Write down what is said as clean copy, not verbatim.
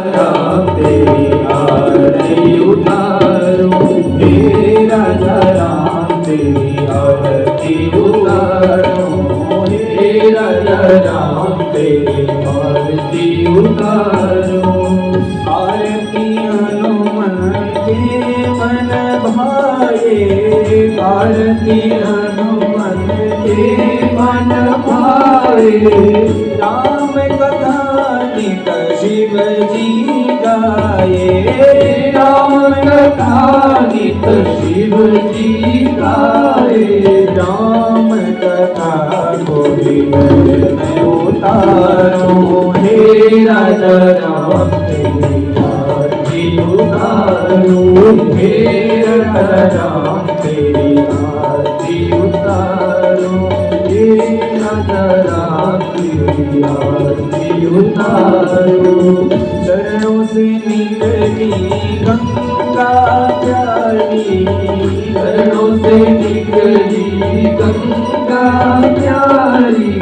राम तेरी आरती उतारो, हे राजा राम तेरी आरती उतारो, हे राजा राम तेरी आरती उतारो। आरती हनुमान के मन भाए, आरती हनुमान के मन भाए, राम कथा नित शिव जी गाए, राम कथा नित शिव जी गाए, राम कथा गोविंद में उतारो, हे राजा राम तेरी आरती उतारो, हे राजा राम तेरी आरती उतारो, हे राजा राम तेरी आरती उतारो। चरणों से निकली गंगा प्यारी, चरणों से निकली गंगा प्यारी,